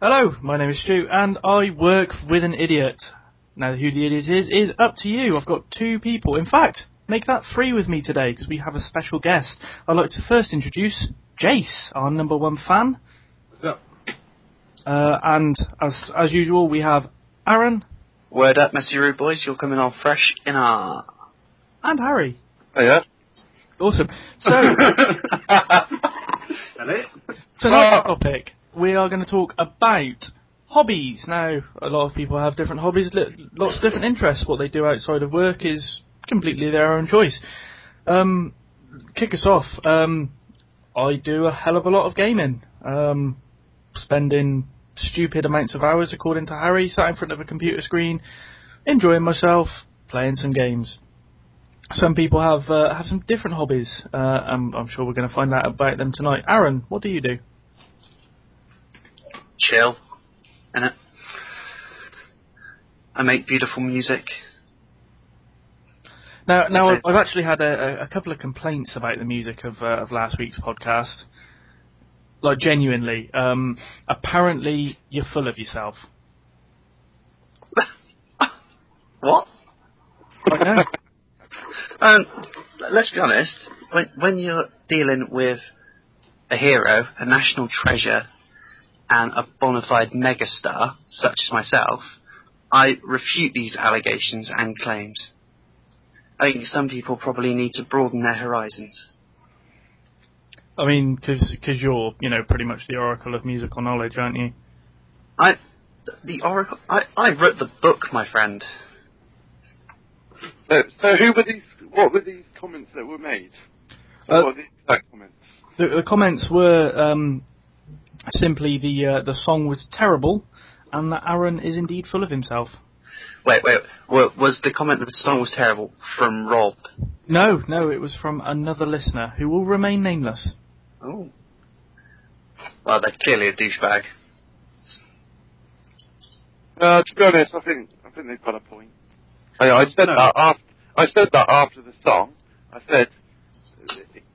Hello, my name is Stu, and I work with an idiot. Now, who the idiot is up to you. I've got two people. In fact, make that three with me today, because we have a special guest. I'd like to first introduce Jace, our #1 fan. What's up? And as usual, we have Aaron. Word up, Messy Rude Boys, you're coming on fresh in our... And Harry. Oh, yeah? Awesome. So, tonight's topic, we are going to talk about hobbies. Now, a lot of people have different hobbies, lots of different interests. What they do outside of work is completely their own choice. Kick us off. I do a hell of a lot of gaming. Spending stupid amounts of hours, according to Harry, sat in front of a computer screen, enjoying myself, playing some games. Some people have some different hobbies. I'm sure we're going to find out about them tonight. Aaron, what do you do? Chill, innit? I make beautiful music. Now I've actually had a couple of complaints about the music of last week's podcast. Like, genuinely. Apparently, you're full of yourself. What? I know. Let's be honest, when you're dealing with a hero, a national treasure, and a bona fide megastar, such as myself, I refute these allegations and claims. I think some people probably need to broaden their horizons. I mean, because you're, pretty much the oracle of musical knowledge, aren't you? The oracle? I wrote the book, my friend. So who were these? What were these comments that were made? What were the exact comments? The comments were simply the song was terrible, and that Aaron is indeed full of himself. Wait. Was the comment that the song was terrible from Rob? No, it was from another listener who will remain nameless. Oh. Well, they're clearly a douchebag. To be honest, I think they've got a point. I said that after the song. I said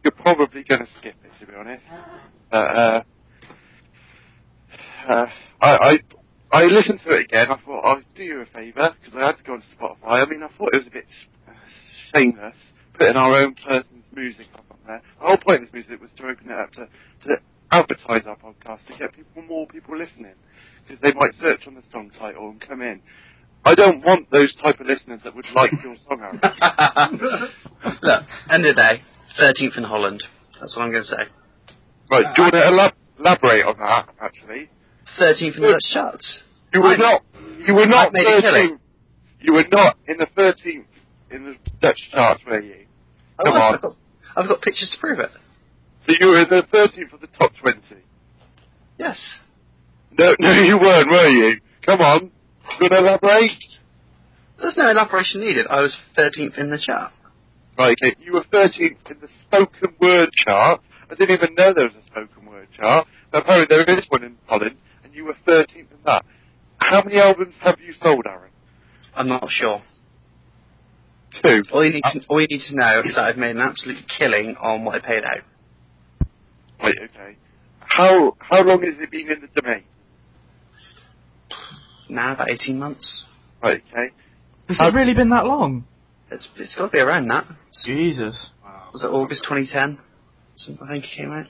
you're probably going to skip it, to be honest. I listened to it again. I thought I'll do you a favour because I had to go on Spotify. I mean, I thought it was a bit shameless putting our own person's music up on there. The whole point of this music was to open it up to advertise our podcast to get more people listening because they might search on the song title and come in. I don't want those type of listeners that would like your song out. Look, end of the day, 13th in Holland. That's what I'm going to say. Right, do you want to elaborate on that, actually? 13th in the Dutch charts. You were not 13th. You were not in the 13th in the Dutch charts, were you? Come on. I've got pictures to prove it. So you were in the 13th of the top 20? Yes. No, you weren't, were you? Come on. You want to elaborate? There's no elaboration needed. I was 13th in the chart. Right, okay. You were 13th in the spoken word chart. I didn't even know there was a spoken word chart. But apparently there is one in Holland, and you were 13th in that. How many albums have you sold, Aaron? I'm not sure. 2. All you need to know is that I've made an absolute killing on what I paid out. Right, okay. How long has it been in the domain? Now, about 18 months. Right, okay. Has it really been that long? It's got to be around that. Jesus. Wow. Was it August 2010? I think it came out.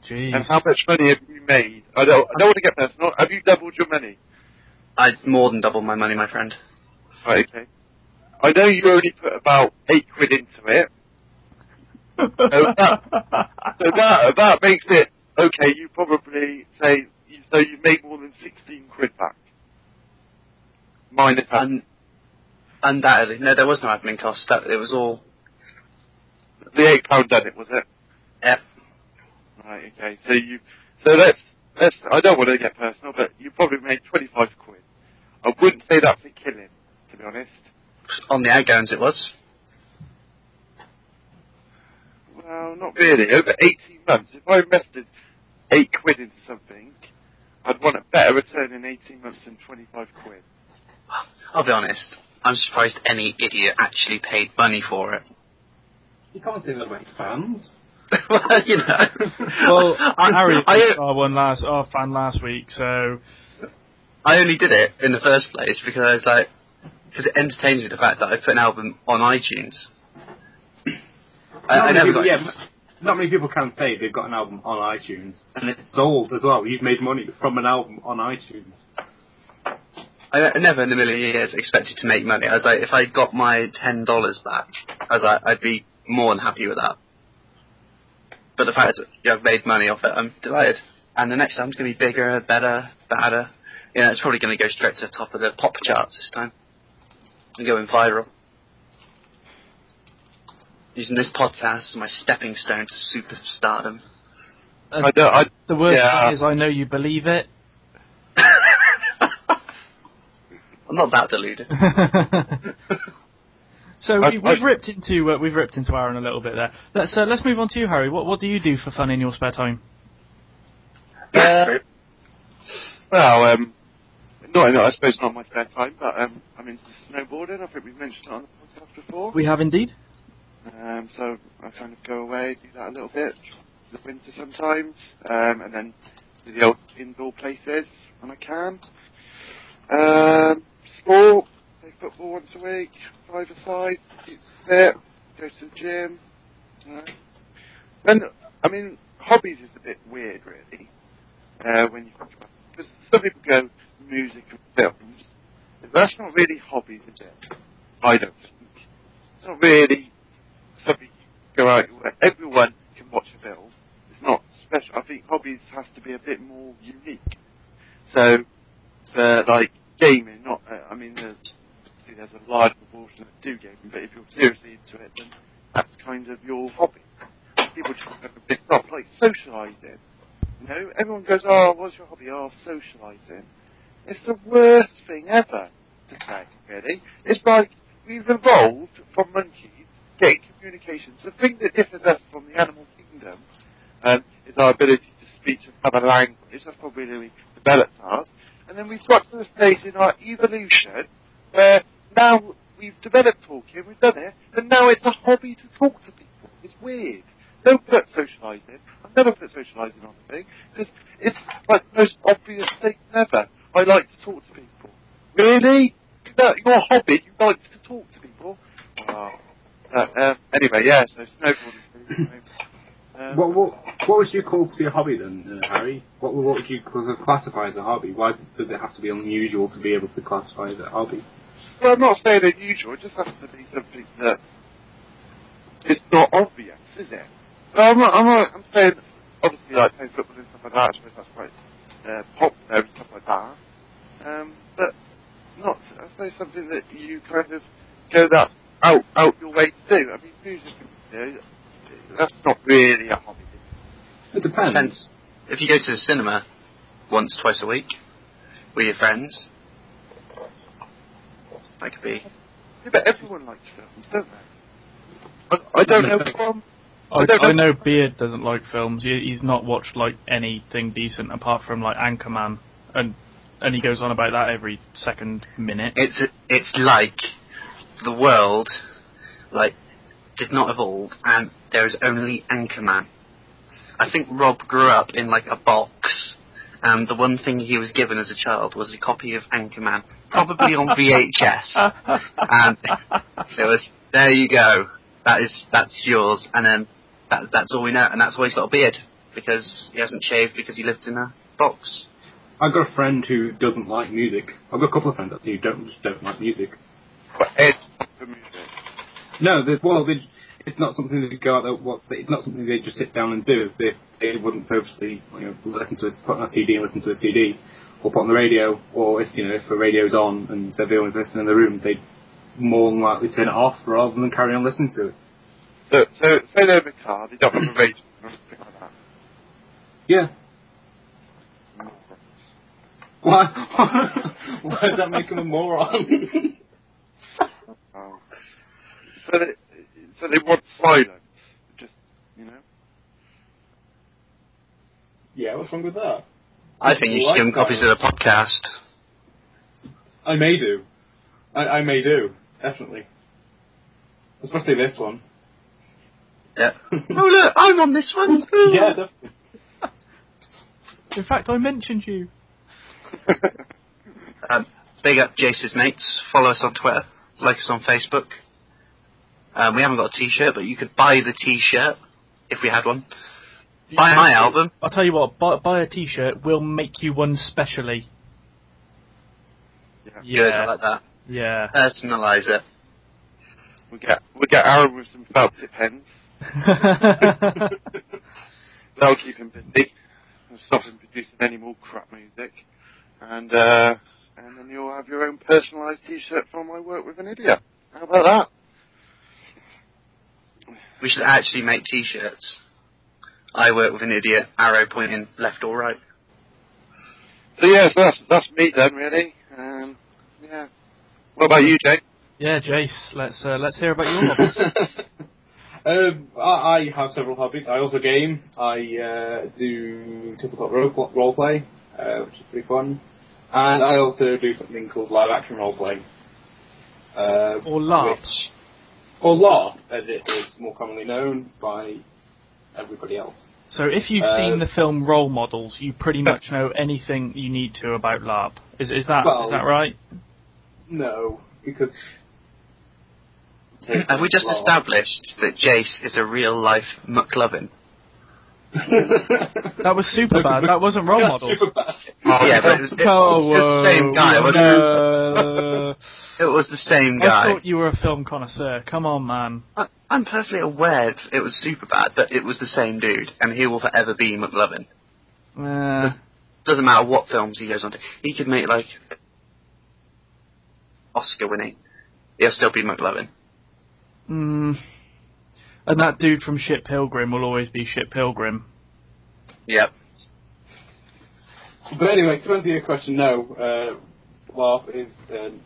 Jeez. And how much money have you made? I don't want to get personal. Have you doubled your money? I more than doubled my money, my friend. Right, okay. I know you only put about 8 quid into it. So that makes it okay. You probably say you made more than 16 quid back. Minus undoubtedly. No, there was no admin cost. It was all the £8 done it, was it? Yep. Right, okay. So let's I don't want to get personal, but you probably made 25 quid. I wouldn't say that's a killing, to be honest. On the outgoings it was. Well, not really. Over 18 months, if I invested 8 quid into something, I'd want a better return in 18 months than 25 quid. I'll be honest. I'm surprised any idiot actually paid money for it. You can't say that about fans. Well, you know. Well, Harry was our fan last week, so... I only did it in the first place because I was like... Because it entertains me the fact that I put an album on iTunes. Not many people can say they've got an album on iTunes, and it's sold as well. You've made money from an album on iTunes. I never in a million years expected to make money. I was like, if I got my $10 back, I was like, I'd be more than happy with that. But the fact that I've made money off it, I'm delighted. And the next album's going to be bigger, better, badder. You know, it's probably going to go straight to the top of the pop charts this time. And going viral. Using this podcast as my stepping stone to superstardom. The worst thing is I know you believe it. I'm not that deluded. So we've ripped into Aaron a little bit there. Let's move on to you, Harry. What do you do for fun in your spare time? I suppose not my spare time, but I'm into snowboarding. I think we've mentioned it on the podcast before. We have indeed. So I kind of go away, do that a little bit, in the winter sometimes, and then do the old indoor places when I can. Sport, play football once a week, 5-a-side, sit, go to the gym. Hobbies is a bit weird, really, when you think about it. Because some people go music and films. That's not really hobbies, is it? I don't think. It's not really something you go out. Everyone can watch a film. It's not special. I think hobbies has to be a bit more unique. So, like gaming, there's a large proportion that do gaming, but if you're seriously into it, then that's kind of your hobby. People just have a bit stuff like socialising. You know, everyone goes, "Oh, what's your hobby?" "Oh, socialising." It's the worst thing ever to say, really. It's like we've evolved from monkeys getting communications. The thing that differs us from the animal kingdom is our ability to speak and have a language. That's probably where we developed ours. And then we've got to the stage in our evolution where now we've developed talking, we've done it, and now it's a hobby to talk to people. It's weird. Don't put socialising. I've never put socialising on the thing, because it's like the most obvious thing ever. I like to talk to people. Really? Your hobby, you like to talk to people? Anyway, yeah, so snowboarding. What would you call to be a hobby then, Harry? What would you classify as a hobby? Why does it have to be unusual to be able to classify as a hobby? Well, I'm not saying unusual, it just has to be something that is not obvious, is it? Well, I'm saying, obviously, like playing football and stuff like that, I suppose that's quite popular and stuff like that. But not, I suppose, something that you kind of go out your way to do. I mean, music, that's not really a hobby. It depends. If you go to the cinema once, twice a week with your friends, that could be. Yeah, but everyone likes films, don't they? I don't know from. I know Beard doesn't like films. He's not watched like anything decent apart from like Anchorman, and he goes on about that every second minute. It's like the world did not evolve, and there is only Anchorman. I think Rob grew up in like a box, and the one thing he was given as a child was a copy of Anchorman, probably on VHS. And it was, there you go. That's yours, and then that's all we know, and that's why he's got a beard, because he hasn't shaved because he lived in a box. I've got a friend who doesn't like music. I've got a couple of friends actually who don't like music. But Ed for music. No, it's not something they go out there. It's not something they just sit down and do. They wouldn't purposely, put on a CD and listen to a CD, or put on the radio, or if the radio's on and they're the only person in the room, they'd more than likely turn it off rather than carry on listening to it. So say they're in the car, they don't have a radio or anything like that. Yeah. Why does that make him a moron? So they want silence. Just, Yeah, what's wrong with that? I think you should give them copies of the podcast. I may do. I may do, definitely. Especially this one. Yeah. Oh look, I'm on this one. Yeah, definitely. In fact, I mentioned you. Big up Jace's mates. Follow us on Twitter. Like us on Facebook. We haven't got a t-shirt, but you could buy the t-shirt if we had one. Buy my album. I'll tell you what, buy a t-shirt, we'll make you one specially. Yeah. Good, I like that. Yeah. Personalise it. We'll get Aaron with some felt tip pens. That'll keep him busy. And stop him producing any more crap music. And then you'll have your own personalised t-shirt from I Work With an Idiot. How about that? We should actually make t-shirts. I work with an idiot, arrow pointing left or right. So yeah, so that's me then, really. Yeah. What about you, Jay? Yeah, Jace, let's hear about your hobbies. I have several hobbies. I also game. I do tabletop roleplay, which is pretty fun. And I also do something called live action roleplay. Or LARP. Or LARP, as it is more commonly known by everybody else. So if you've seen the film Role Models, you pretty much know anything you need to about LARP. Is that right? No, because... Have we just established that Jace is a real-life McLovin? That was super bad. That wasn't Role Models. Yeah, but it was the same guy, wasn't it? It was the same guy. I thought you were a film connoisseur. Come on, man. I'm perfectly aware it was super bad, but it was the same dude, and he will forever be McLovin. Doesn't matter what films he goes on to. He could make, like, Oscar-winning. He'll still be McLovin. And that dude from Ship Pilgrim will always be Ship Pilgrim. Yep. But anyway, to answer your question, no. LARP is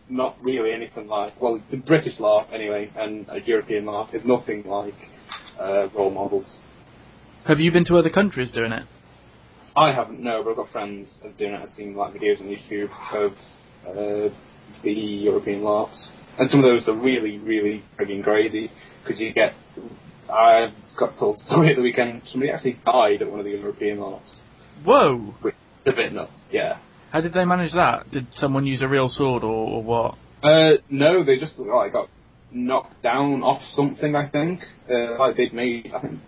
not really anything like... Well, the British LARP, anyway, and a European LARP is nothing like Role Models. Have you been to other countries doing it? I haven't, no, but I've got friends doing it. I've seen like videos on YouTube of the European LARPs. And some of those are really, really frigging crazy, because you get... I got told a story at the weekend, somebody actually died at one of the European LARPs. Whoa! Which is a bit nuts, yeah. How did they manage that? Did someone use a real sword or what? No, they just got knocked down off something, I think. Like they'd made, I can't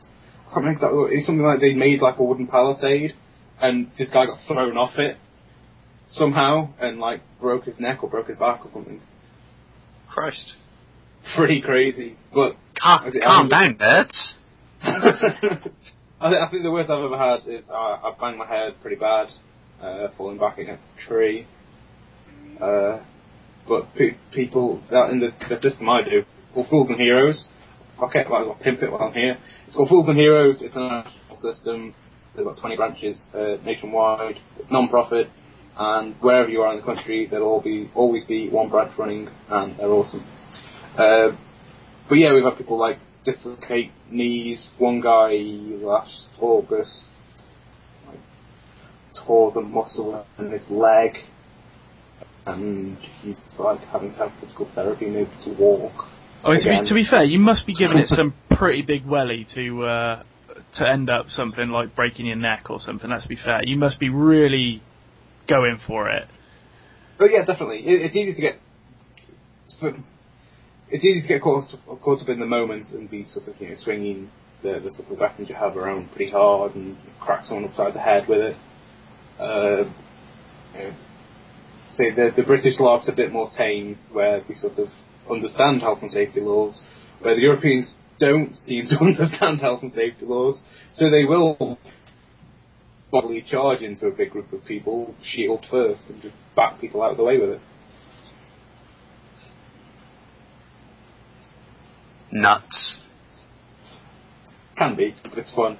remember exactly, it's something like they made like a wooden palisade, and this guy got thrown off it somehow, and like broke his neck or broke his back or something. Christ. Pretty crazy, but... Calm down, nerds. I think the worst I've ever had is I banged my head pretty bad, falling back against a tree. But people, in the system I do, called Fools and Heroes. Okay, well, I'll pimp it while I'm here. It's called Fools and Heroes. It's a national system. They've got 20 branches nationwide. It's non-profit. And wherever you are in the country, there'll always be one branch running, and they're awesome. But yeah, we've had people like dislocate knees. One guy last August tore the muscle in his leg, and he's like having to have physical therapy maybe to walk. Oh, to be fair, you must be giving it some pretty big welly to end up something like breaking your neck or something. Let's be fair, you must be really going for it. But yeah, definitely, it's easy to get. It's easy to get caught up in the moment and be sort of, swinging the sort of weapons you have around pretty hard and crack someone upside the head with it. Say the British LARP's a bit more tame, where we sort of understand health and safety laws, where the Europeans don't seem to understand health and safety laws, so they will bodily charge into a big group of people, shield first, and just back people out of the way with it. Nuts. Can be, but it's fun.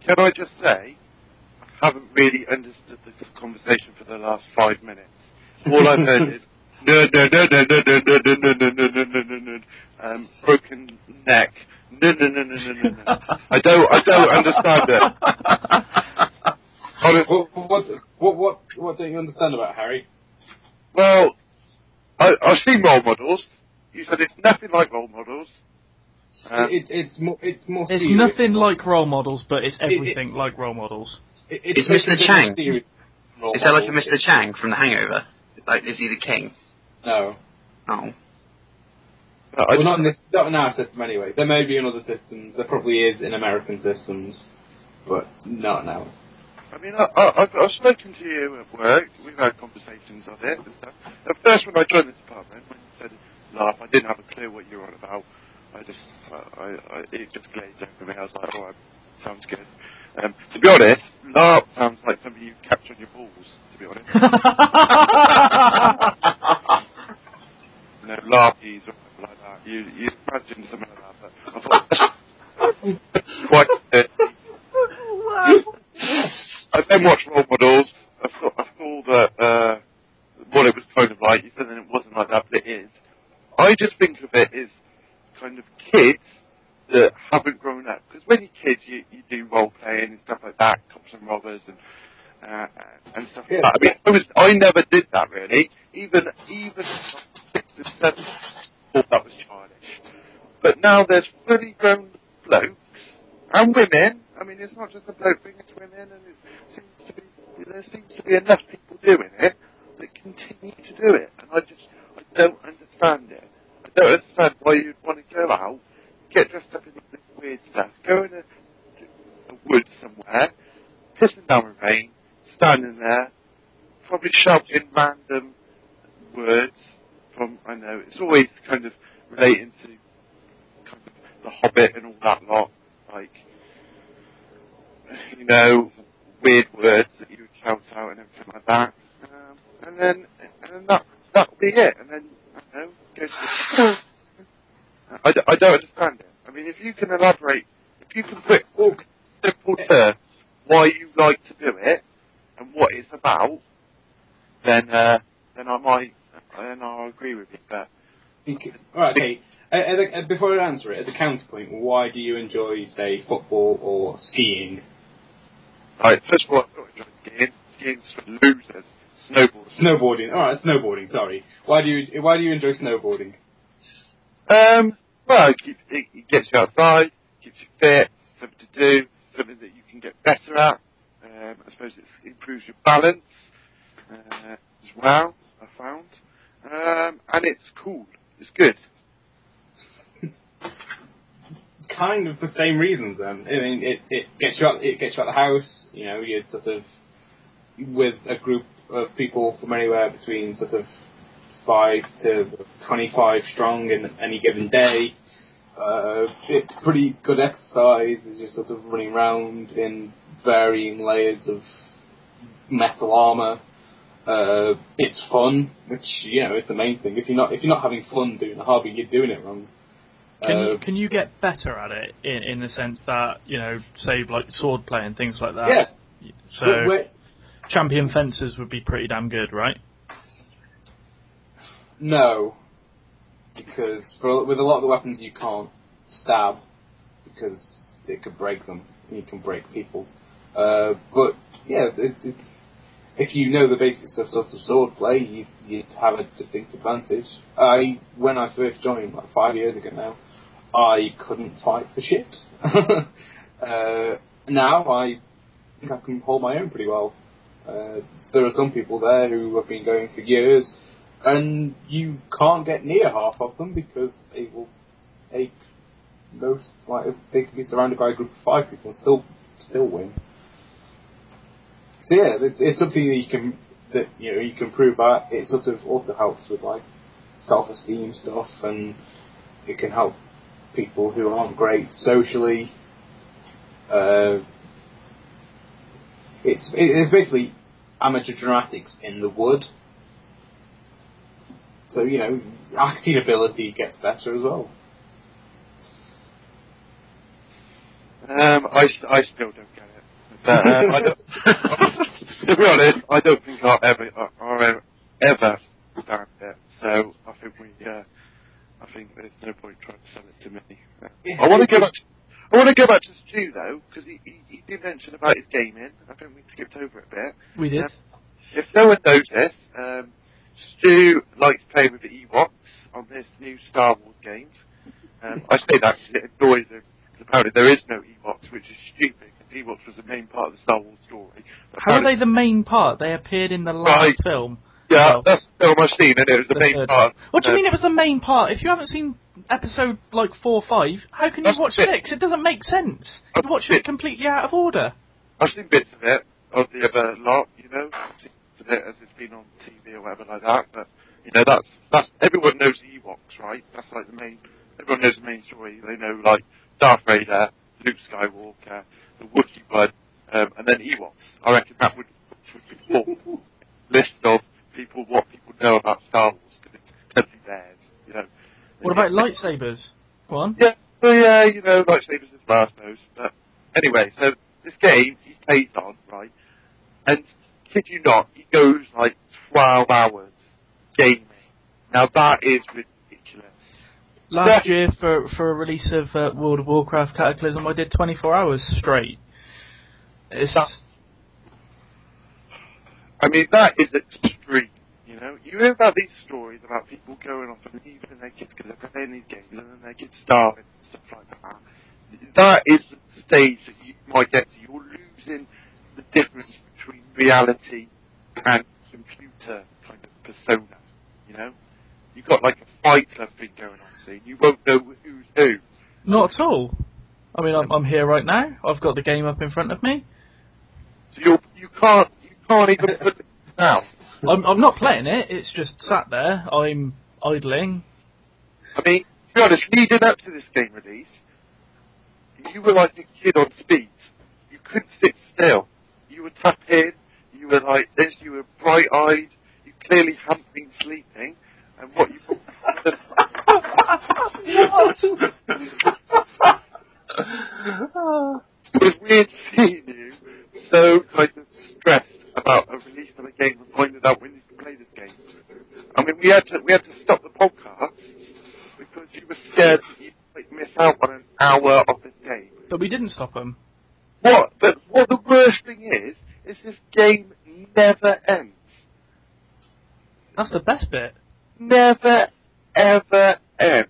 Can I just say, I haven't really understood this conversation for the last 5 minutes. All I've heard is broken neck. No. I don't understand it. What don't you understand about Harry? Well, I've seen Role Models. You said it's nothing like Role Models. It's more. It's serious. nothing like role models, but it's everything like role models. Is Mr. Chang? Is that like a Mr. Chang from The Hangover? Like, is he the king? No. Oh. Well, not in our system anyway. There may be in other systems. There probably is in American systems, but not in ours. I mean, I've spoken to you at work. We've had conversations on it and stuff. At first, when I joined the department, when you said Larp, I didn't have a clue what you were on about. It just glazed over me. I was like, oh, sounds good. To be honest, Larp sounds like something you catch on your balls, to be honest. Larpies or something like that. You imagine something like that, but I thought quite I then watched role models. I saw that what it was kind of like. You said that it wasn't like that, but it is. I just think of it as kind of kids that haven't grown up. Because when you're kids, you do role playing and stuff like that, cops and robbers and stuff like that. I mean, I never did that really. Even 6 and 7, thought that was childish. But now there's fully grown blokes and women. I mean, it's not just a bloke thing; it's women, and there seems to be enough people doing it that continue to do it, and I don't understand it. I don't understand why you'd want to go out, get dressed up in all this weird stuff, go in a woods somewhere, pissing down with rain, standing there, probably shouting random words from, I know, it's always kind of relating to kind of the Hobbit and all that lot, like, you know, weird words that you would shout out and everything like that. And then that'll be it. And then, I don't know, go to I don't understand it. I mean, if you can elaborate, if you can put all simple terms why you like to do it and what it's about, then I'll agree with you. But right, okay. Before I answer it, as a counterpoint, why do you enjoy, say, football or skiing? Right, first of all, I don't enjoy skiing. Skiing's for losers. Snowboarding. All right, snowboarding. Sorry. Why do you enjoy snowboarding? Well, it gets you outside, keeps you fit, something to do, something that you can get better at. I suppose it improves your balance as well. I found, and it's cool. It's good. Kind of the same reasons then. I mean, it gets you out. It gets you out the house. You know, you're sort of with a group of people from anywhere between sort of 5 to 25 strong in any given day. It's pretty good exercise. You're sort of running around in varying layers of metal armour. It's fun, which, you know, is the main thing. If you're not having fun doing a hobby, you're doing it wrong. Can you get better at it in the sense that, you know, say like sword play and things like that? Yeah. So champion fencers would be pretty damn good, right? No, because with a lot of the weapons you can't stab because it could break them and you can break people. But yeah, if you know the basics of sort of sword play, you'd have a distinct advantage. When I first joined, like 5 years ago now, I couldn't fight for shit. Now I think I can hold my own pretty well. There are some people there who have been going for years, and you can't get near half of them because they will take most. Like they can be surrounded by a group of 5 people and still win. So yeah, it's something that you can prove that. It sort of also helps with like self-esteem stuff, and it can help people who aren't great socially. It's basically amateur dramatics in the wood. So, you know, acting ability gets better as well. I still don't get it. But, to be honest, I don't think I'll ever stand it. So I think there's no point trying to sell it to me. I want to go back to Stu though, because he did mention about his gaming. I think we skipped over it a bit. We did. If no one knows this, Stu likes playing with the Ewoks on this new Star Wars games. I say that because it annoys him. Because apparently there is no Ewoks, which is stupid, because Ewoks was the main part of the Star Wars story. How are they the main part? They appeared in the last film. Yeah, well, that's the film I've seen, and it was the main part. What do you mean it was the main part? If you haven't seen episode, 4 or 5, how can you watch 6? It doesn't make sense. You watch it completely out of order. I've seen bits of it, of the other lot, I've seen bits of it as it's been on TV or whatever like that, but, that's everyone knows the Ewoks, right? That's like everyone knows the main story. They know, like, Darth Vader, Luke Skywalker, the Wookiee one, and then Ewoks. I reckon that would be full list of what people know about Star Wars, because it's totally theirs, What about lightsabers? Go on. Yeah, lightsabers as well, I suppose. But anyway, so this game he plays on, right? And kid you not, he goes like 12 hours gaming. Now that is ridiculous. Last year, for a release of World of Warcraft Cataclysm, I did 24 hours straight. That is extreme, You hear about these stories about people going off and leaving their kids because they're playing these games and then their kids starving and stuff like that. That is the stage that you might get to. You're losing the difference between reality and computer kind of persona, You've got like a fight club thing going on, so you won't know who's who. Not at all. I'm here right now. I've got the game up in front of me. So you can't even put it down. I'm not playing it. It's just sat there. I'm idling. To be honest, leading up to this game release, you were like a kid on speed. You couldn't sit still. You were tapping. You were like this. You were bright-eyed. You clearly hadn't been sleeping. And what you it was weird seeing you so kind of stressed about a release of a game and finding out when you can play this game. We had to stop the podcast because you were scared that you might miss out on an hour of this game. But we didn't stop them. What the worst thing is this game never ends. That's the best bit. Never, ever ends.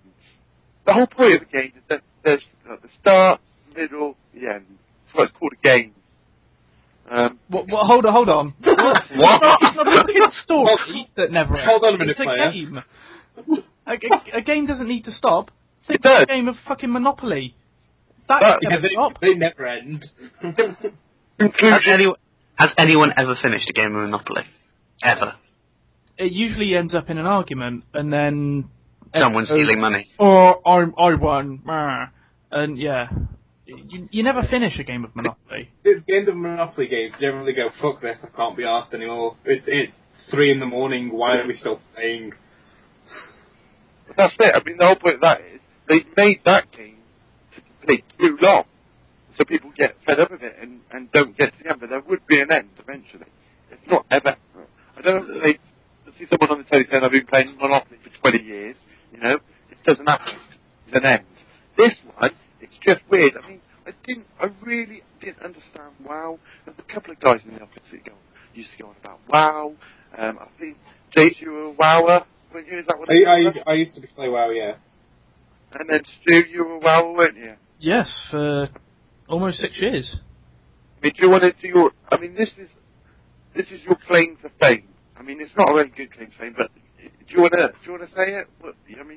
The whole point of the game is that there's the start, middle, the end. That's why it's called a game. Hold on. What? It's not a fucking story that never ends. Hold on a minute, it's a game. A game doesn't need to stop. Think It does. of a game of fucking Monopoly. That never stop. They never end. Has anyone ever finished a game of Monopoly? Ever? It usually ends up in an argument, and then Someone stealing money. Or I won, and yeah, you never finish a game of Monopoly. The end of Monopoly games generally go, fuck this, I can't be arsed anymore. It's 3 a.m, why are we still playing? That's it. The whole point of that is they made that game to complete too long, so people get fed up with it and don't get to the end. But there would be an end eventually. It's not ever. I don't know if I see someone on the telly saying I've been playing Monopoly for 20 years. It doesn't happen. There's an end. This one, it's just weird. I really didn't understand WoW. There's a couple of guys in the office that used to go on about WoW. I think Jace, you were a WoWer, weren't you? Is that what I used to play WoW, yeah. And then Stu, you were a WoWer, weren't you? Yes, for almost 6 years. Do you want to do your? This is your claim to fame. It's not a very good claim to fame, but do you want to say it?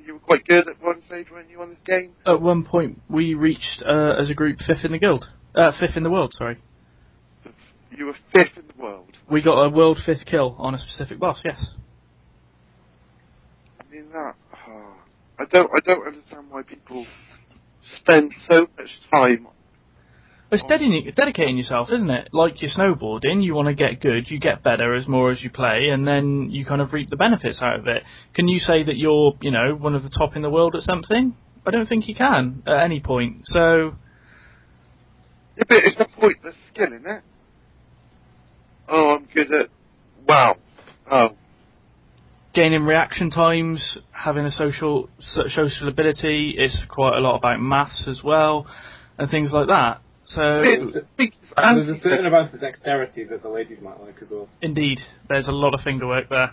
You were quite good at one stage, weren't you, on this game? At one point, we reached as a group 5th in the guild. 5th in the world, sorry. You were 5th in the world. We got a world 5th kill on a specific boss. Yes. I don't understand why people spend so much time. It's dedicating yourself, isn't it? Like your snowboarding, you want to get good, you get better as more as you play, and then you kind of reap the benefits out of it. Can you say that you're, one of the top in the world at something? I don't think you can at any point. So. Yeah, but it's the pointless skill, isn't it? Oh, I'm good at WoW. Oh. Gaining reaction times, having a social ability. It's quite a lot about maths as well, and things like that. So there's a certain amount of dexterity that the ladies might like as well. Indeed, there's a lot of finger work there.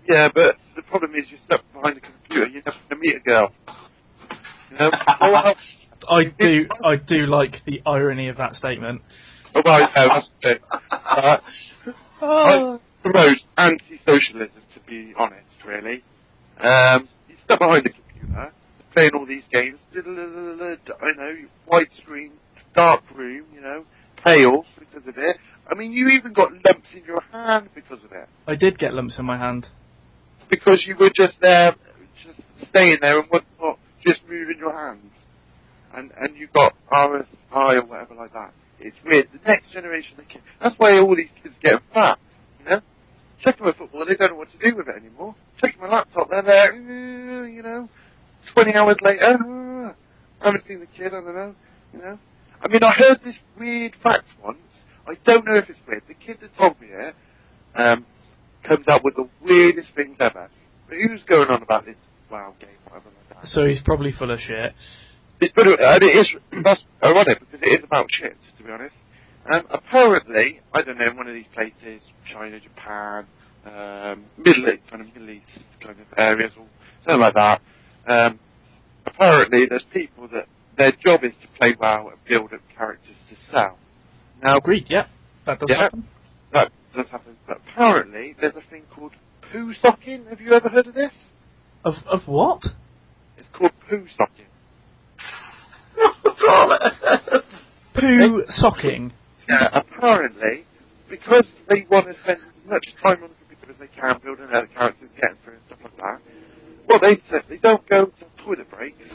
Yeah, but the problem is you're stuck behind a computer. You're never going to meet a girl. You know? I do like the irony of that statement. Oh, well, no, that's the thing. I promote anti-socialism, to be honest, really. You step behind the computer, playing all these games, I know, white screen, dark room, you know, pale because of it. I mean, you even got lumps in your hand because of it. I did get lumps in my hand. Because you were just there, just staying there and not just moving your hands. And you got RSI or whatever like that. It's weird. The next generation of kids, that's why all these kids get fat, you know? Check them at football, they don't know what to do with it anymore. Check them on laptop, they're there, you know, 20 hours later, I haven't seen the kid, I don't know, you know? I mean, I heard this weird fact once, I don't know if it's weird, the kid that told me it, comes up with the weirdest things ever. But who's going on about this WoW game, whatever like that? So he's probably full of shit. That's ironic because it is about shit, to be honest. Apparently, I don't know, in one of these places, China, Japan, Middle East kind of areas, or something like that. Apparently, there's people that their job is to play WoW and build up characters to sell. Now, agreed. Yeah, that does happen. That does happen. But apparently, there's a thing called poo socking. Have you ever heard of this? Of what? It's called poo socking. Poo socking? Yeah, apparently, because they want to spend as much time on the computer as they can building other characters, getting through and stuff like that, what they said, they don't go to toilet breaks.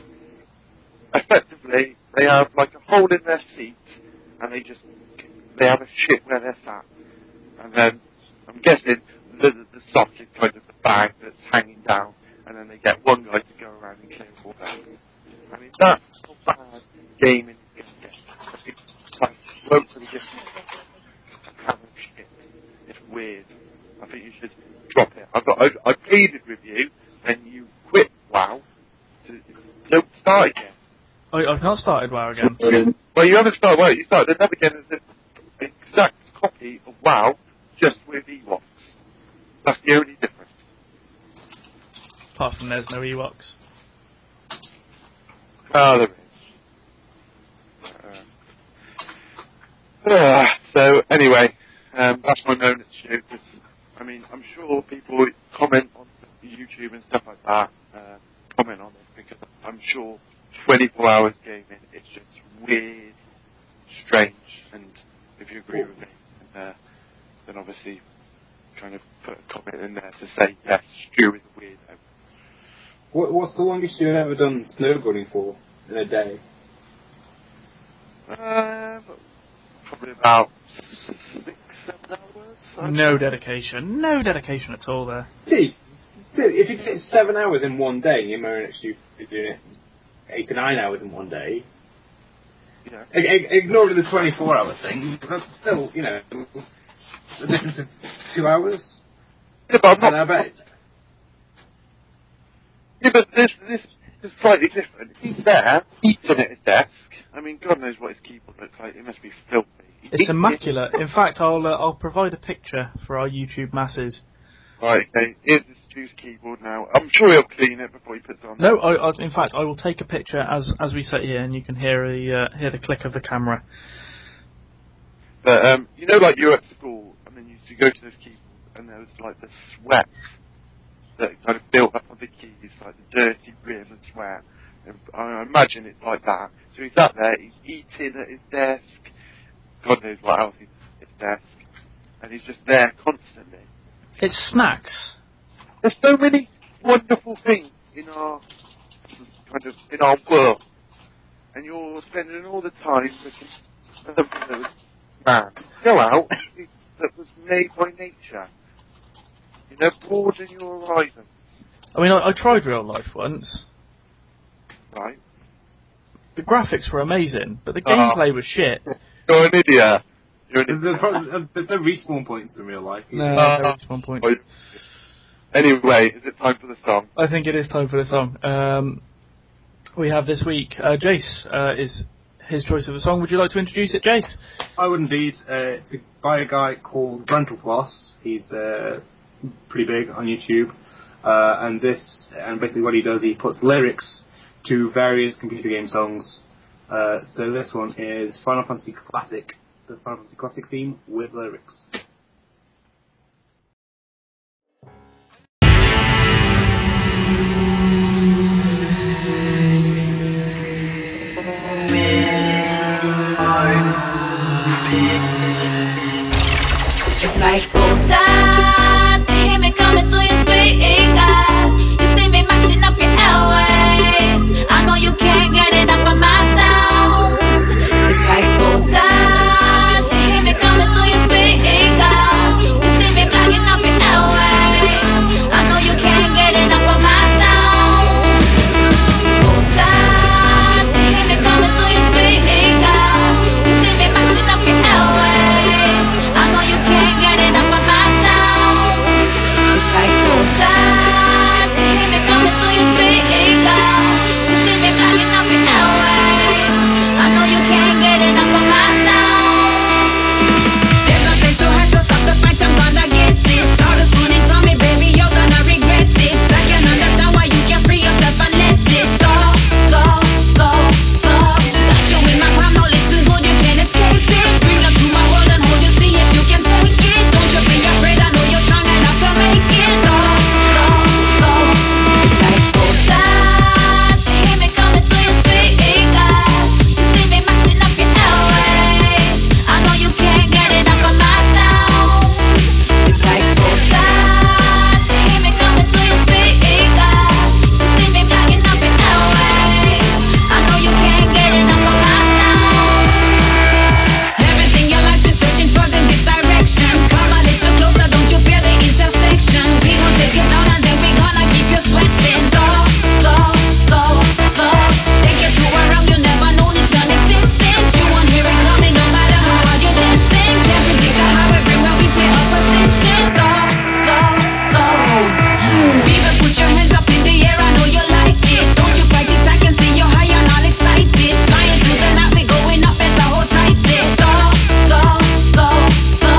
Effectively, they have like a hole in their seat, and they have a shit where they're sat. And then, I'm guessing, the sock is kind of the bag that's hanging down, and then they get one guy to go around and clear all that. I mean, that's how bad gaming is going to get. It's like, woefully different. Having shit. It's weird. I think you should drop it. I pleaded with you, and you quit WoW. Don't start again. I've not started WoW again. Well, you haven't started WoW. You started another again as an exact copy of WoW, just with Ewoks. That's the only difference. Apart from there's no Ewoks. Oh, there is. So, anyway, that's my moment to you, because, I mean, I'm sure people comment on YouTube and stuff like that, comment on it, because I'm sure 24 hours gaming is just weird, strange, and if you agree with me, then obviously kind of put a comment in there to say, yes, Stu is a weirdo. What's the longest you've ever done snowboarding for in a day? Probably about 6-7 hours. No dedication at all there. See, if you did 7 hours in one day, you're next to you doing it 8 to 9 hours in one day. Yeah. Ignoring the 24-hour thing, that's still, you know, the difference of 2 hours. Yeah, but I'm not. Yeah, but this is slightly different. He's there, eating at his desk. I mean, God knows what his keyboard looks like. It must be filthy. It's immaculate. In fact, I'll provide a picture for our YouTube masses. Right, okay. Here's the Stu's keyboard now. I'm sure he'll clean it before he puts it on. No, in fact, I will take a picture as we sit here, and you can hear the click of the camera. But you know, like you're at school, and then you go to this keyboard, and there was like the sweat that kind of built up on the keys, like the dirty rim and sweat. And I imagine it's like that. So he's up there, he's eating at his desk. God knows what else he's at his desk, and he's just there constantly. It's snacks. There's so many wonderful things in our world, and you're spending all the time looking at something that was man. Go out and see that was made by nature. You know, broaden your horizons. I mean, I tried real life once. Right. The graphics were amazing, but the gameplay was shit. You're an idiot. There's no respawn points in real life. No respawn points. Anyway, is it time for the song? I think it is time for the song. We have this week, Jace is his choice of the song. Would you like to introduce it, Jace? I would indeed. It's by a guy called Brentalfloss. He's pretty big on YouTube. And basically what he does, he puts lyrics to various computer game songs. So this one is Final Fantasy Classic, the Final Fantasy Classic theme with lyrics. It's like gold dust, you hear me coming through your speakers. You see me mashing up your airwaves. I know you can't get enough of my sound. It's like gold dust, you hear me coming through your speakers. You see me blacking up your airwaves. I know you can't get enough of my sound. Gold dust, you hear me coming through your speakers. You see me mashing up your airwaves. I know you can't get enough of my sound. It's like gold dust, you hear me coming through your speakers. You see me blacking up your airwaves. I know you can't get enough of my sound. There's no place to hide, so stop the fight, I'm gonna get it. All that's running from me, baby, you're gonna regret it. I can understand why you can't free yourself and let it go, go, go, go. Got you in my palm, now listen good, you can't escape it. Bring you to my world and hold you, see if you can take it. Don't you be afraid, I know you're strong enough to make it. Go, go, go. It's like gold dust, you hear me coming through your speakers. You see me mashing up your airwaves. I know you can't get enough of my sound. It's like gold dust, you hear me coming through your speakers. You see me blacking up your airwaves. I know you can't get enough of my sound. Everything your life's been searching for's in this direction. Come a little closer, don't you fear the intersection? We gon' take you down and then we gonna keep you sweating. Go, go, go, go. Take you to a realm you never known it's non-existent. You won't hear it coming no matter how hard you listen. Can't predict how everywhere we play opposition. Go, go, go. People put your hands up in the air, I know you like it. Don't you fight it, I can see you high and all excited. Flying through the night, we going up, better hold tight it. Go, go, go, go.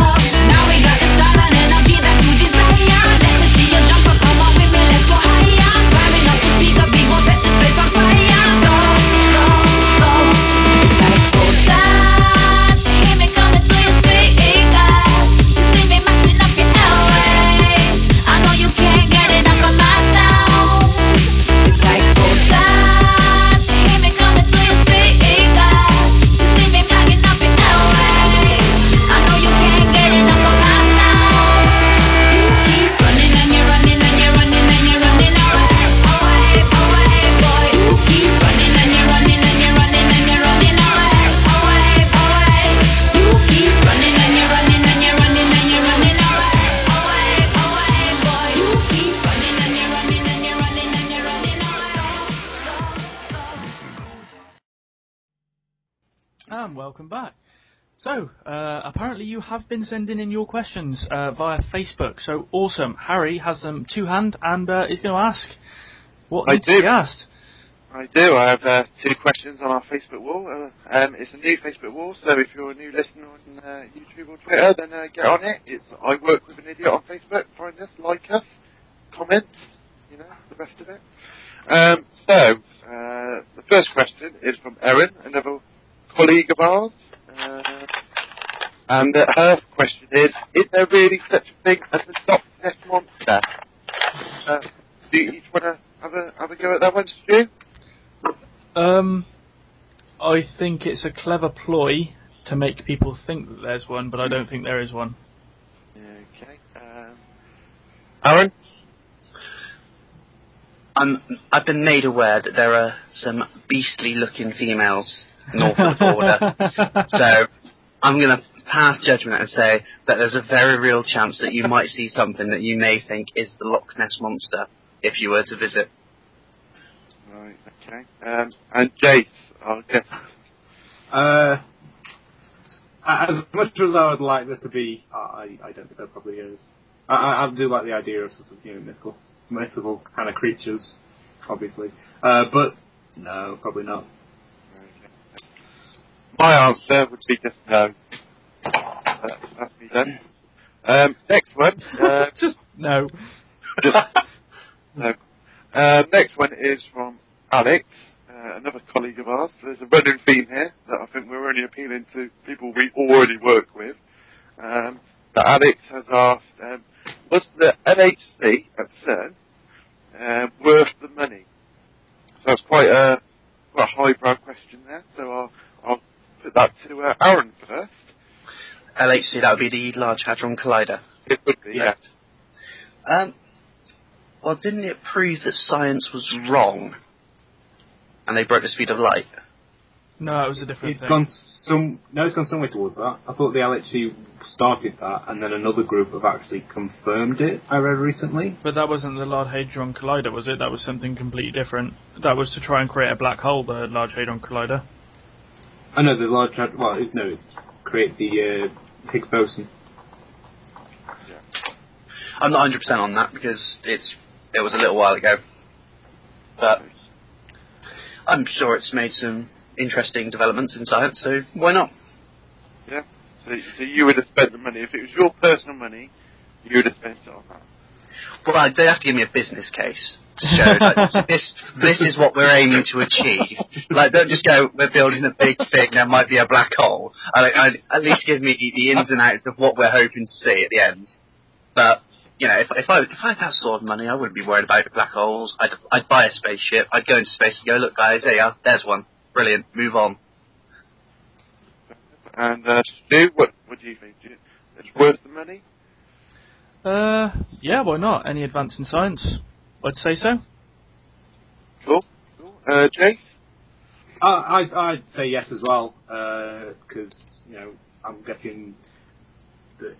Now we got the style and energy that you desire. Let me see you jump up, come on with me, let's go higher. Climbing up the speakers, we gon' set this place on fire. Go, go, go. It's like gold dust, you hear me coming through your speakers. You see me mashing up your airwaves. I know you can't get enough of my sound. It's like gold dust, you hear me coming through your speakers. You see me blacking up your airwaves. I know you can't get enough of my sound. You keep running and you're running and you're running and you're running away, away, away, boy. You keep running and you're running and you're running and you're running away, away, away. You keep running and you're running and you're running and you're running away, away, away, boy. You keep running and you're running and you're running and you're running away. And welcome back. So, apparently you have been sending in your questions via Facebook, so awesome. Harry has them to hand and is going to ask what I needs to do. be asked. I do. I have 2 questions on our Facebook wall. It's a new Facebook wall, so if you're a new listener on YouTube or Twitter, then get on it. It's I Work With an Idiot on Facebook. Find us, like us, comment, you know, the rest of it. The first question is from Erin, another colleague of ours. And her question is there really such a thing as a Loch Ness Monster? Do you each want to have a go at that one, Stu? I think it's a clever ploy to make people think that there's one, but I don't think there is one. Okay. Aaron? I've been made aware that there are some beastly-looking females north of the border, so I'm going to pass judgment and say that there's a very real chance that you might see something that you may think is the Loch Ness Monster if you were to visit. Right, okay. And Jace, I'll guess. As much as I would like there to be, I don't think there probably is. I do like the idea of sort of, you know, mythical kind of creatures, obviously. But no, probably not. Okay. My answer would be just no. That's me done. Next one. Just no. Just no. Next one is from Alex. another colleague of ours. There's a running theme here that I think we're only appealing to people we already work with. That Alex has asked, was the LHC at CERN worth the money? So it's quite a highbrow question there. So I'll put that to Aaron first. LHC, that would be the Large Hadron Collider. It would be, yeah. Well, didn't it prove that science was wrong? And they broke the speed of light? No, it was a different thing. It's gone some way towards that. I thought the LHC started that, and then another group have actually confirmed it, I read recently. But that wasn't the Large Hadron Collider, was it? That was something completely different. That was to try and create a black hole, the Large Hadron Collider. I know the Large Hadron... Well, it's create the Higgs boson. Yeah. I'm not 100% on that, because it was a little while ago. But I'm sure it's made some interesting developments in science, so why not? Yeah. So you would have spent the money. If it was your personal money, you would have spent it on that. Well, they have to give me a business case to show like, this is what we're aiming to achieve. Like, don't just go, we're building a big thing, there might be a black hole. At least give me the ins and outs of what we're hoping to see at the end. But, you know, if I had that sort of money, I wouldn't be worried about black holes. I'd buy a spaceship, I'd go into space and go, look guys, there you are, there's one. Brilliant, move on. And Stu, what do you think? It's worth the money? Yeah, why not? Any advance in science? I'd say so. Cool. Jace? I'd say yes as well, because, you know, I'm guessing that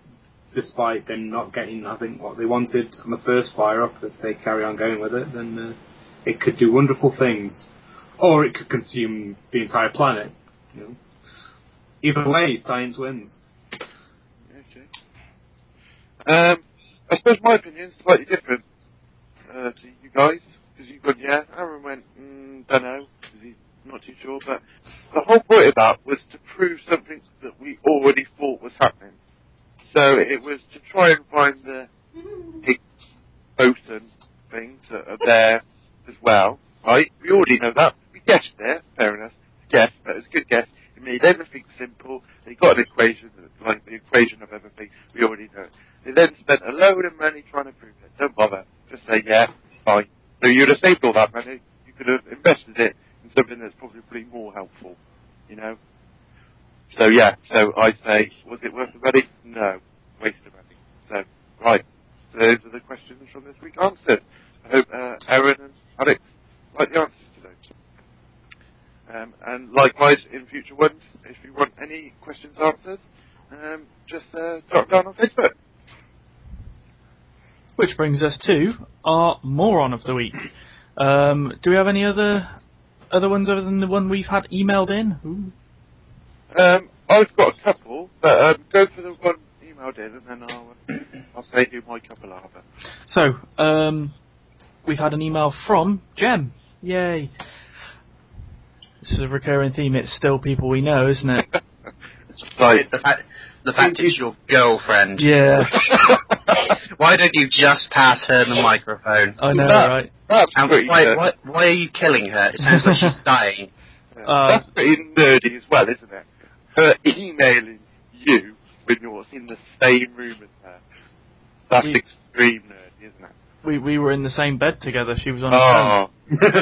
despite them not getting, I think, what they wanted on the first fire-up, if they carry on going with it, then it could do wonderful things. Or it could consume the entire planet, you know. Either way, science wins. Okay. I suppose my opinion is slightly different to you guys, because you've gone, yeah. Aaron went, don't know, because he's not too sure, but the whole point of that was to prove something that we already thought was happening. So it was to try and find the Higgs boson things that are there as well, right? We already know that. We guessed it, fair enough. It's a guess, but it's a good guess. It made everything simple. They got an equation, like the equation of everything. We already know it. They then spent a load of money trying to prove it. Don't bother. Just say, yeah, fine. So you'd have saved all that money. You could have invested it in something that's probably more helpful, you know? So yeah, so I say, was it worth the money? No. Waste of money. So, right. So those are the questions from this week answered. I hope Erin and Alex like the answers to those. And likewise, in future ones, if you want any questions answered, just drop down on Facebook. Which brings us to our Moron of the week. Do we have any other ones other than the one we've had emailed in? Ooh. I've got a couple, but go for the one emailed in, and then I'll say who my couple are. But. So, we've had an email from Jem. Yay. This is a recurring theme. It's still people we know, isn't it? Right. The fact it's your girlfriend. Yeah. Why don't you just pass her the microphone? I know, right? That's pretty why are you killing her? It sounds like she's dying. That's pretty nerdy as well, isn't it? Her emailing you when you're in the same room as her. That's extreme nerdy, isn't it? We were in the same bed together. She was on her phone.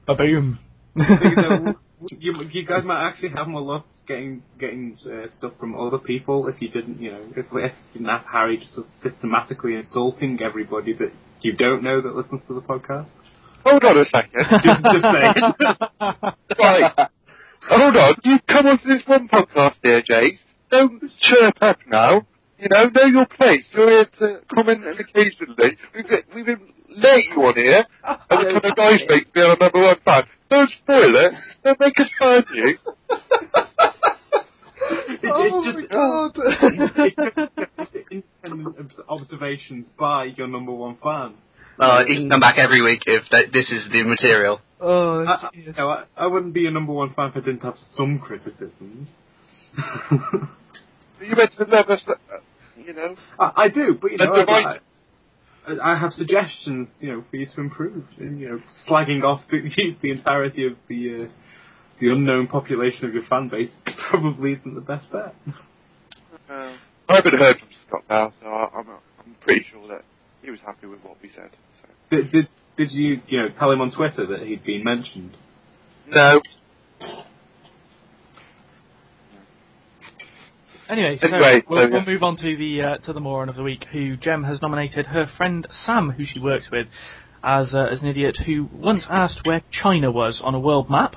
Ba-boom. You guys might actually have more luck getting stuff from other people if you didn't, you know, if you didn't have Harry just systematically insulting everybody that you don't know that listens to the podcast. Hold on a second. just saying. Right. Hold on. You come onto this one podcast here, Jace. Don't chirp up now. You know your place. You're here to comment and occasionally. We've been late you on here. And the kind of guy makes me our number one fan. Don't spoil it. Don't make us fan you. Oh my God. Observations by your number one fan. You can come back every week if this is the material. Oh, I wouldn't be your number one fan if I didn't have some criticisms. You meant to never, you know. I do, but you know, I have suggestions, for you to improve. Slagging off the entirety of the unknown population of your fan base probably isn't the best bet. I haven't heard from Scott now, so I'm pretty sure that he was happy with what we said. So. Did you tell him on Twitter that he'd been mentioned? No. Anyway, we'll move on to the moron of the week, who Jem has nominated her friend Sam, who she works with, as an idiot who once asked where China was on a world map,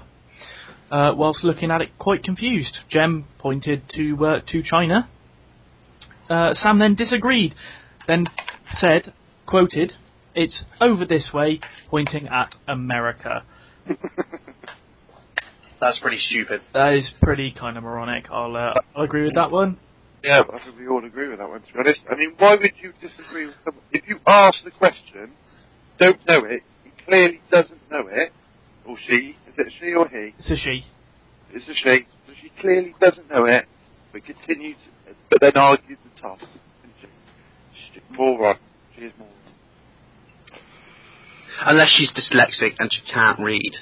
whilst looking at it quite confused. Jem pointed to China. Sam then disagreed, then said, quoted, "It's over this way," pointing at America. That's pretty stupid. That is pretty kind of moronic. I'll agree with that one. Yeah, I think we all agree with that one, to be honest. I mean, why would you disagree with someone? If you ask the question, don't know it, he clearly doesn't know it, or she, is it she or he? It's a she. It's a she. So she clearly doesn't know it, but continues, but then argues the toss. Moron. She is moron. Unless she's dyslexic and she can't read.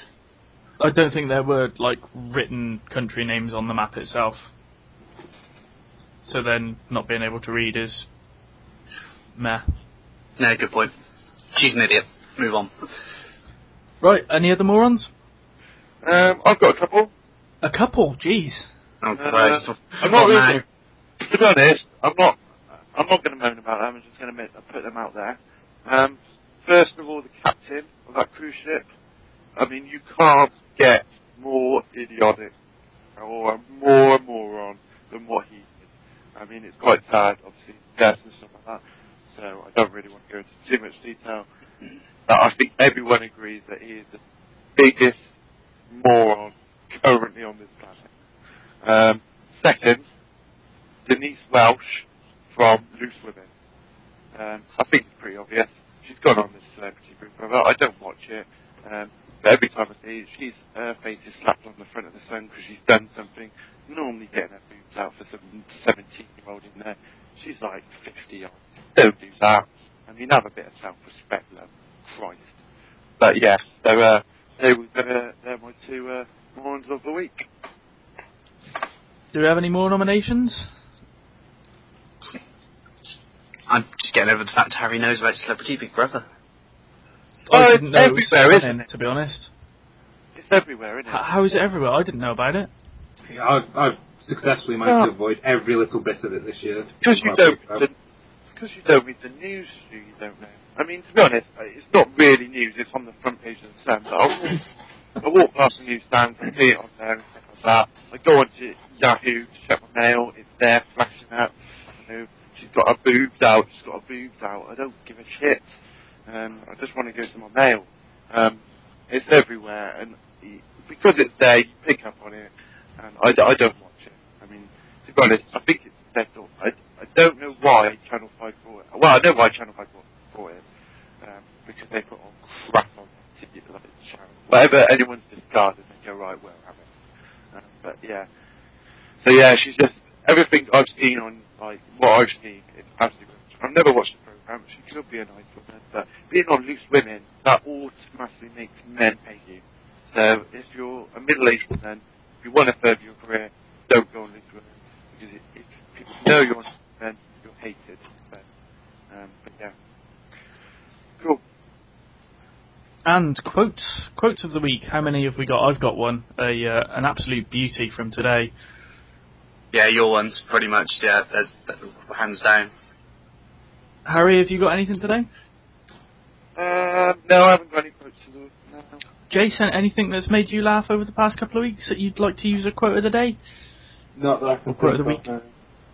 I don't think there were, written country names on the map itself. So then, not being able to read is meh. No, good point. She's an idiot. Move on. Right, any other morons? I've got a couple. A couple? Jeez. Oh, Christ. I'm not really, to be honest, I'm not going to moan about them, I'm just going to put them out there. First of all, the captain of that cruise ship. I mean, you can't get more idiotic or more a moron than what he did. I mean, it's quite sad, obviously, death and stuff like that, so I don't really want to go into too much detail. But I think everyone agrees that he is the biggest moron currently on this planet. Second, Denise Welsh from Loose Women. I think it's pretty obvious. She's gone on this celebrity group. I don't watch it. But every time I see it, her face is slapped on the front of the sun because she's done something. Normally getting her boobs out for some 17-year-old in there. She's like 50 odd. Don't do that. I mean, have a bit of self-respect, love. Christ. But yeah, so they're my two morons of the week. Do we have any more nominations? I'm just getting over the fact Harry knows about Celebrity Big Brother. I didn't know it was everywhere, isn't it? to be honest. It's everywhere, isn't it? How is it everywhere? I didn't know about it. Yeah, I've successfully managed to avoid every little bit of it this year. It's because you don't read the news, you don't know. I mean, to be honest, it's not really news, it's on the front page of the Sun. I walk past the newsstand, I see it on there and stuff like that. I go on to Yahoo to check my mail, it's there flashing up. She's got her boobs out, I don't give a shit. I just want to go to my mail. It's everywhere, and because it's there, you pick up on it, and I don't watch it. I mean, to be honest, I think it's settled. I don't know why Channel 5 bought it. Well, I know why Channel 5 bought it, because they put on crap on the TV, like channel. Whatever anyone's discarded, they go, right, well, have it. But yeah. So yeah, she's just, everything I've seen on, what I've seen is absolutely good. I've never watched the programme, she could be a nice woman, but being on Loose Women, that automatically makes men hate you. So if you're a middle-aged woman, if you want to further your career, don't go on Loose Women, because if people know you're on Loose Women, you're hated. So, but yeah. Cool. And quotes of the week. How many have we got? I've got one. An absolute beauty from today. Yeah, your one's pretty much, there's hands down. Harry, have you got anything today? No, I haven't got any quotes to do. No. Jason, anything that's made you laugh over the past couple of weeks that you'd like to use a quote of the day? Not that I can quote of the week. No,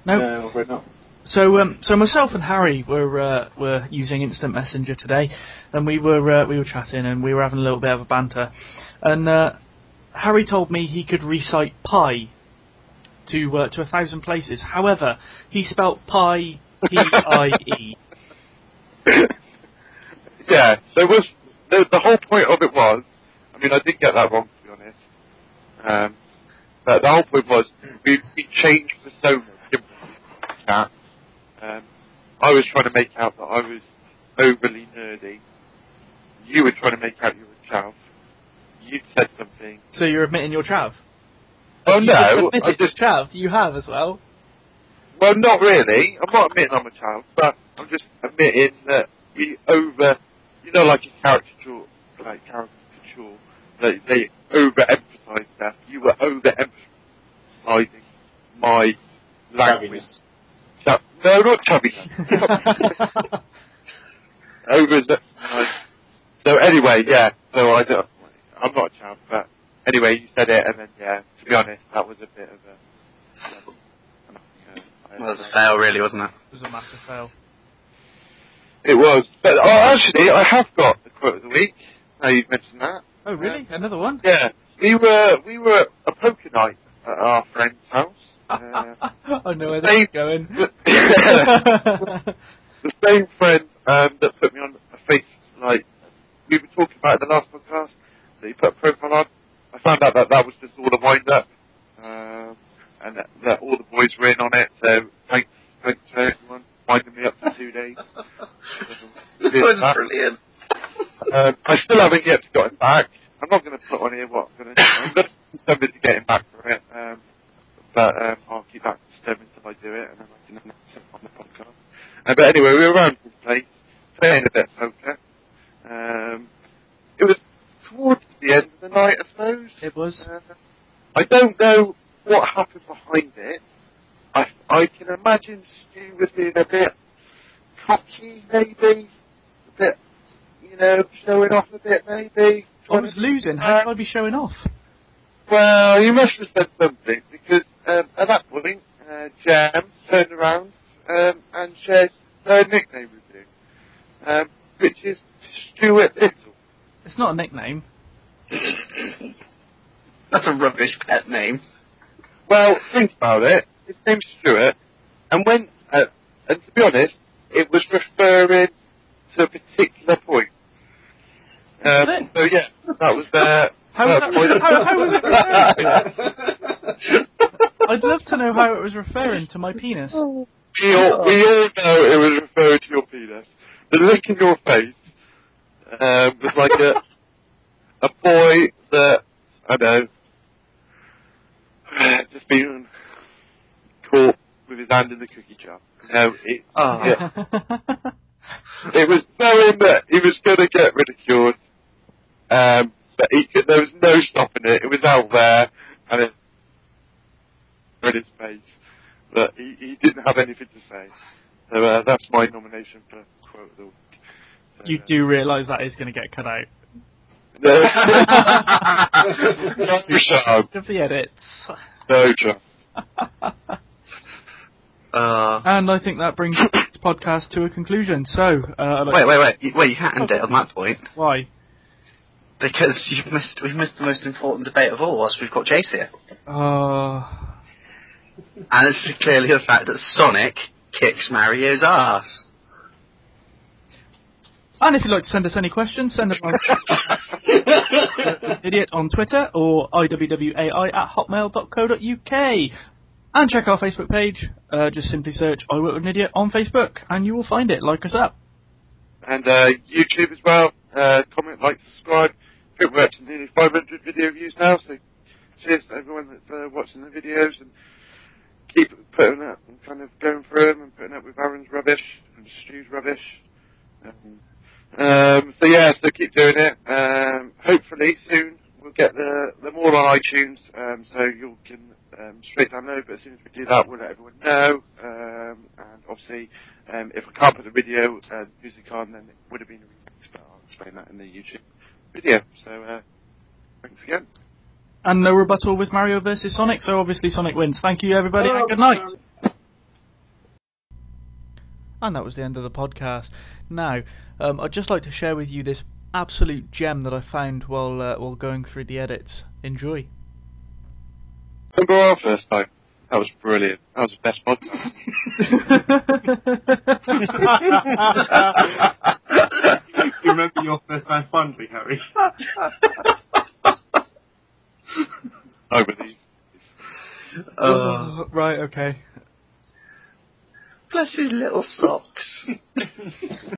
No, afraid not. So myself and Harry were using Instant Messenger today, and we were chatting and we were having a little bit of a banter, and Harry told me he could recite pi to 1,000 places. However, he spelt pie P-I-E. Yeah, there was the whole point of it was. I mean, I did get that wrong, to be honest. But the whole point was we changed personas, didn't we? I was trying to make out that I was overly nerdy. You were trying to make out you were a chav. You'd said something. So you're admitting you're chav? Oh, You no. just admitted chav. You have as well. Well, not really. I'm not admitting I'm a child, but I'm just admitting that we like a caricature, that they overemphasize stuff. You were overemphasizing my language. No, not chubbiness. So anyway, yeah. So I'm not a child, but anyway, you said it, and then yeah. To be honest, that was a bit of a. It was a fail, really, wasn't it? It was a massive fail. It was. But actually, I have got the quote of the week. Now you've mentioned that. Oh, really? Another one? Yeah. We were at a poker night at our friend's house. I know where this is going. The same friend that put me on a face, like, we were talking about in the last podcast, that he put a profile on. I found out that was just all a wind-up. And that all the boys were in on it, so thanks to everyone winding me up for 2 days. That was brilliant. I still haven't yet got it back. I'm not going to put on here what I'm going to do. I'm going to do something to get him back for it, but I'll keep that stubborn until I do it, and then I can announce it on the podcast. But anyway, we were around this place, playing a bit of poker. It was towards the end of the night, I suppose. It was. I don't know what happened behind it. I can imagine Stu was being a bit cocky, maybe. A bit, showing off a bit, maybe. I was losing. How could I be showing off? Well, you must have said something, because at that point, Jam turned around and shared her nickname with you, which is Stuart Little. It's not a nickname. That's a rubbish pet name. Well, think about it. His name's Stuart, and and to be honest, it was referring to a particular point. Was it? So yeah, that was How was it referring to? I'd love to know how it was referring to my penis. We all know it was referring to your penis. The look in your face was like a boy that, I know, just been caught with his hand in the cookie jar. It was knowing that he was going to get ridiculed, but there was no stopping it. It was out there, and it was in his face, but he didn't have anything to say. So that's my nomination for quote of the week. So, You do realise that is going to get cut out. No chance. Of the edits. No chance. And I think that brings this podcast to a conclusion. So, Wait, you can't end it on that point. Why? Because we've missed the most important debate of all whilst we've got Jace here. And it's clearly the fact that Sonic kicks Mario's ass. And if you'd like to send us any questions, send them on idiot on Twitter or iwwai@hotmail.co.uk. And check our Facebook page. Just simply search I Work With an Idiot on Facebook and you will find it. Like us up. And YouTube as well. Comment, like, subscribe. I think we're up to nearly 500 video views now, so cheers to everyone that's watching the videos and keep putting up and kind of going through them and putting up with Aaron's rubbish and Stu's rubbish. So keep doing it. Hopefully soon we'll get the more on iTunes, so you can straight download, but as soon as we do that we'll let everyone know. And obviously, if I can't put the video music on, then it would have been a remix, but I'll explain that in the YouTube video. So thanks again. And no rebuttal with Mario versus Sonic, so obviously Sonic wins. Thank you everybody and good night. And that was the end of the podcast. Now, I'd just like to share with you this absolute gem that I found while going through the edits. Enjoy. Remember our first time? That was brilliant. That was the best podcast. You remember your first time fondly, Harry? I believe. Right, okay. Bless his little socks.